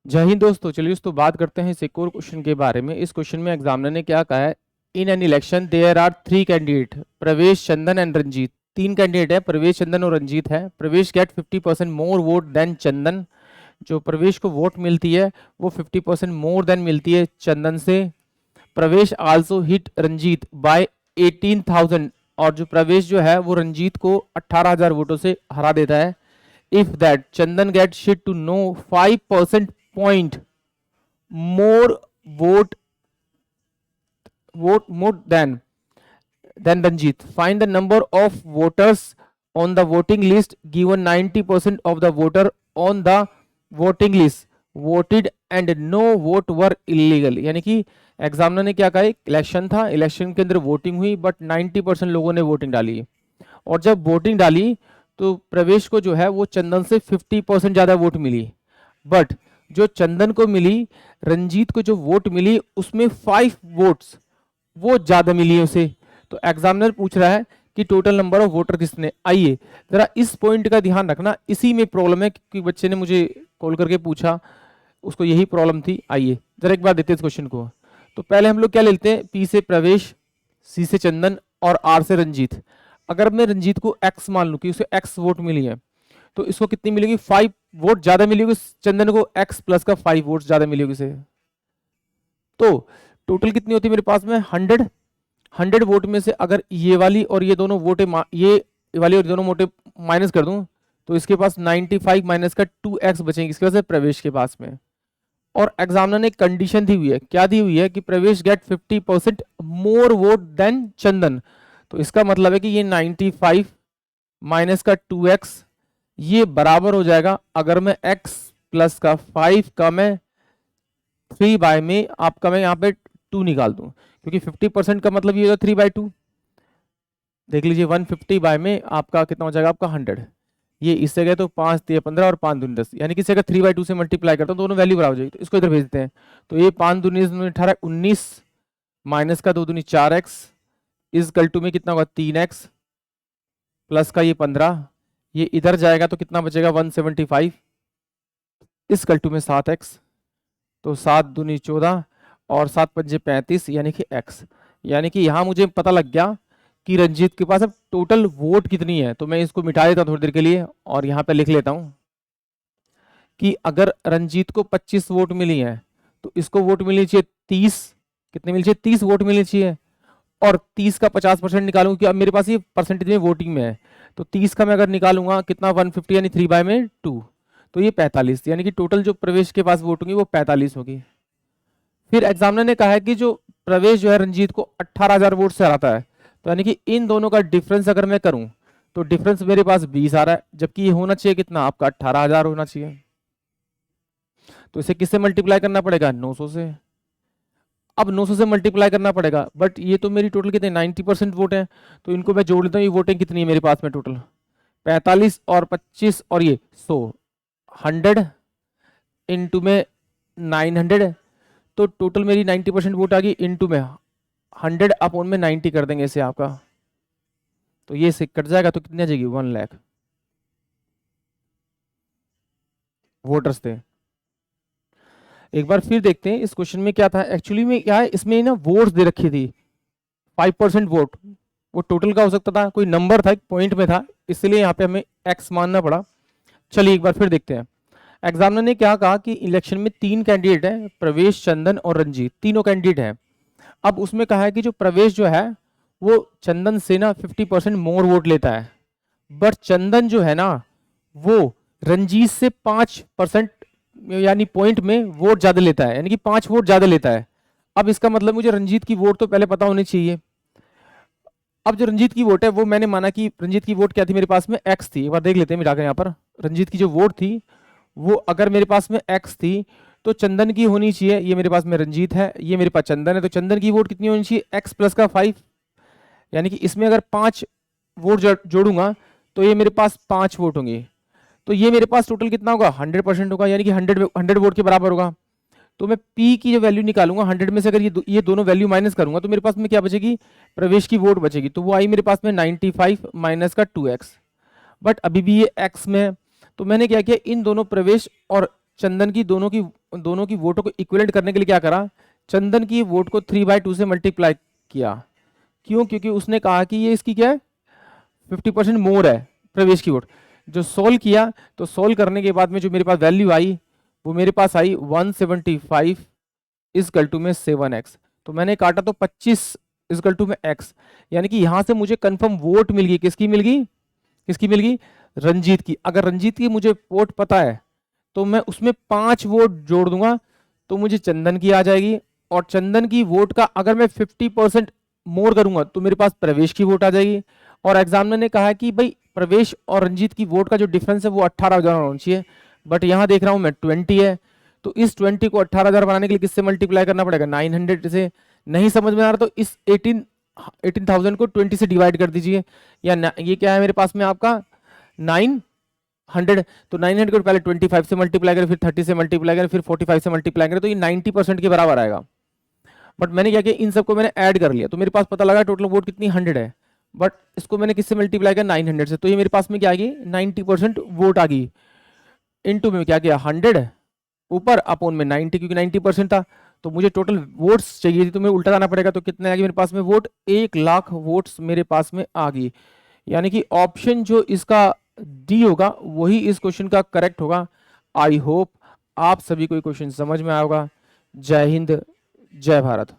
जय हिंद दोस्तों। चलिए दोस्तों बात करते हैं इस एक और क्वेश्चन के बारे में। इस क्वेश्चन में एग्जामिनर ने क्या कहा है, in an election there are three candidate Pravesh, Chandan and Ranjit. तीन कैंडिडेट है, प्रवेश, चंदन और रंजीत है। प्रवेश गेट 50% मोर वोट देन चंदन। जो प्रवेश को वोट मिलती है वो 50% मोर देन मिलती है चंदन से। प्रवेश आल्सो हिट रंजीत बाय 18,000। और जो प्रवेश जो है वो रंजीत को 18,000 वोटों से हरा देता है। इफ दैट चंदन गेट शिट to no 5% point more vote more than Ranjit. Find the number of voters on the voting list given 90% of the voter on the voting list voted and no vote were illegal। यानी कि examiner ने क्या कहा, election था, election के अंदर voting हुई but 90% लोगों ने वोटिंग डाली। और जब वोटिंग डाली तो प्रवेश को जो है वो चंदन से 50% ज्यादा वोट मिली। बट जो चंदन को मिली, रंजीत को जो वोट मिली उसमें 5 वोट्स वो ज्यादा मिली है उसे। तो एग्जामिनर पूछ रहा है कि टोटल नंबर ऑफ वोटर किसने। आइए जरा इस पॉइंट का ध्यान रखना, इसी में प्रॉब्लम है क्योंकि बच्चे ने मुझे कॉल करके पूछा, उसको यही प्रॉब्लम थी। आइए जरा एक बार देते हैं इस क्वेश्चन को। तो पहले हम लोग क्या लेते हैं, पी से प्रवेश, सी से चंदन और आर से रंजीत। अगर मैं रंजीत को एक्स मान लूं कि उसे एक्स वोट मिली है तो इसको कितनी मिलेगी, 5 वोट ज्यादा मिली होगी चंदन को, एक्स प्लस का 5 वोट ज्यादा मिली होगी इसे। तो टोटल कितनी होती है मेरे पास में 100 वोट में से अगर ये वाली और ये दोनों वोटे, ये वाली और दोनों वोटे माइनस कर दूं तो इसके पास 95 माइनस का 2x बचेंगे, इसके वजह से प्रवेश के पास में। और एग्जामिनर ने कंडीशन दी हुई है, क्या दी हुई है कि प्रवेश गेट 50% मोर वोट देन चंदन। तो इसका मतलब है कि ये 95 माइनस का 2x ये बराबर हो जाएगा, अगर मैं x प्लस का 5 का मैं 3 बाय में आपका मैं यहाँ पे 2 निकाल दूं, क्योंकि 50% का मतलब ये होगा 3/2। देख लीजिए 150 बाय में आपका कितना हो जाएगा, आपका 100। ये इससे गए तो 5 3 15 और 5 दूनी 10, यानी कि अगर 3/2 से मल्टीप्लाई करता हूँ दोनों वैल्यू बराबर हो जाएगी। तो इसको इधर भेज देते हैं। तो ये 5 दूनी 18 19 माइनस का 2 दूनी 4x इज कल टू में कितना होगा 3x प्लस का ये 15, ये इधर जाएगा तो कितना बचेगा 175 इस कल टू में 7x। तो 7 दूनी 14 और 7 पंजे 35 यानी कि x। यानी कि यहां मुझे पता लग गया कि रंजीत के पास अब टोटल वोट कितनी है। तो मैं इसको मिटा देता हूं थोड़ी देर के लिए और यहां पे लिख लेता हूं कि अगर रंजीत को 25 वोट मिली है तो इसको वोट मिलनी चाहिए 30। कितनी मिलनी चाहिए, 30 वोट मिलनी चाहिए। और 30 का 50% निकालूंगा कि अब मेरे पास ये परसेंटेज में वोटिंग में है। तो 30 का मैं अगर निकालूंगा कितना 150 यानी 3 बाय में 2, तो ये 45, यानी कि टोटल जो प्रवेश के पास वोट होंगी वो 45 होगी। फिर एग्जामिनर ने कहा है कि जो प्रवेश जो है रंजीत को 18,000 वोट से हराता है, तो यानी कि इन दोनों का डिफरेंस अगर मैं करूं तो डिफरेंस मेरे पास 20 आ रहा है, जबकि ये होना चाहिए कितना आपका 18,000 होना चाहिए। तो इसे किससे मल्टीप्लाई करना पड़ेगा, 900 से। अब 900 से मल्टीप्लाई करना पड़ेगा, बट ये तो मेरी टोटल कितने 90% वोट है, तो इनको मैं जोड़ लेता हूँ। ये वोटिंग कितनी है मेरे पास में टोटल 45 और 25 और ये 100, 100 इंटू में 900, तो टोटल मेरी 90% वोट आ गई इंटू में 100 अपॉन में 90 कर देंगे इसे आपका। तो ये से कट जाएगा तो कितनी आ जाएगी 1 लाख वोटर्स थे। एक बार फिर देखते हैं इस क्वेश्चन में क्या था एक्चुअली में, क्या है इसमें ना वोट्स दे रखी थी 5% वोट, वो टोटल का हो सकता था, कोई नंबर था एक पॉइंट में था, इसलिए यहाँ पे हमें x मानना पड़ा। चलिए एक बार फिर देखते हैं। एग्जामिनर ने क्या कहा कि इलेक्शन में 3 कैंडिडेट हैं, प्रवेश, चंदन और रंजीत, तीनों कैंडिडेट हैं। अब उसमें कहा है कि जो प्रवेश जो है वो चंदन से ना 50% मोर वोट लेता है, बट चंदन जो है ना वो रंजीत से 5% यानी पॉइंट में वोट ज्यादा लेता है, यानी कि 5 वोट ज्यादा लेता है। अब इसका मतलब मुझे रंजीत की वोट तो पहले पता होनी चाहिए। अब जो रंजीत की वोट है वो मैंने माना कि रंजीत की वोट क्या थी मेरे पास में x थी। एक बार देख लेते हैं मिटाकर यहाँ पर, रंजीत की जो वोट थी वो अगर मेरे पास में x थी तो चंदन की होनी चाहिए, ये मेरे पास में रंजीत है, ये मेरे पास चंदन है, तो चंदन की वोट कितनी होनी चाहिए x प्लस का 5। यानी कि इसमें अगर 5 वोट जोड़ूंगा तो ये मेरे पास 5 वोट होंगे, तो ये मेरे पास टोटल कितना होगा 100% होगा, यानी कि 100 वोट के बराबर होगा। तो मैं P की जो वैल्यू निकालूंगा 100 में से अगर ये दोनों वैल्यू माइनस करूंगा तो मेरे पास में क्या बचेगी, प्रवेश की वोट बचेगी। तो वो आई मेरे पास में 95 माइनस का 2x, बट अभी भी ये x में है। तो मैंने क्या किया, इन दोनों प्रवेश और चंदन की दोनों की वोटों को इक्विवेलेंट करने के लिए क्या करा, चंदन की वोट को 3/2 से मल्टीप्लाई किया। क्यों? क्योंकि उसने कहा कि ये इसकी क्या है, 50% मोर है प्रवेश की वोट। जो सोल्व किया, तो सोल्व करने के बाद में जो मेरे पास वैल्यू आई, वो मेरे पास आई 175 इजकल टू में 7x। तो मैंने काटा तो 25 इजकल टू में x, यानी कि यहां से मुझे कंफर्म वोट मिल गई। किसकी मिल गई? किसकी मिल गई? रंजीत की। अगर रंजीत की मुझे वोट पता है तो मैं उसमें 5 वोट जोड़ दूंगा तो मुझे चंदन की आ जाएगी। और चंदन की वोट का अगर मैं 50% मोर करूंगा तो मेरे पास प्रवेश की वोट आ जाएगी। और एग्जामिनर ने कहा है कि भाई प्रवेश और रंजीत की वोट का जो डिफरेंस है वो 18,000 होना चाहिए, बट यहां देख रहा हूं मैं 20 है। तो इस 20 को 18,000 बनाने के लिए किससे मल्टीप्लाई करना पड़ेगा? 900 से। नहीं समझ में आ रहा तो इस 18,000 को 20 से डिवाइड कर दीजिए। या ये क्या है मेरे पास में आपका 900। तो 900 को पहले 25 से मल्टीप्लाई करें, फिर 30 से मल्टीप्लाई करें, फिर 45 से मल्टीप्लाई करें, तो ये 90% के बराबर आएगा। बट मैंने क्या किया, इन सबको मैंने ऐड कर लिया तो मेरे पास पता लगा टोटल वोट कितनी 100 है। बट इसको मैंने किससे मल्टीप्लाई किया? 900 से। तो ये मेरे पास में क्या आ गई? 90% वोट आ गई। इनटू में क्या किया? 100 ऊपर अपोन में 90, क्योंकि 90% था। तो मुझे टोटल वोट्स चाहिए थी, तो मैं उल्टा जाना पड़ेगा। तो कितने आ गए मेरे पास में वोट? 1,00,000 वोट्स मेरे पास में आ गई। यानी कि ऑप्शन जो इसका डी होगा वही इस क्वेश्चन का करेक्ट होगा। आई होप आप सभी को क्वेश्चन समझ में आएगा। जय हिंद, जय भारत।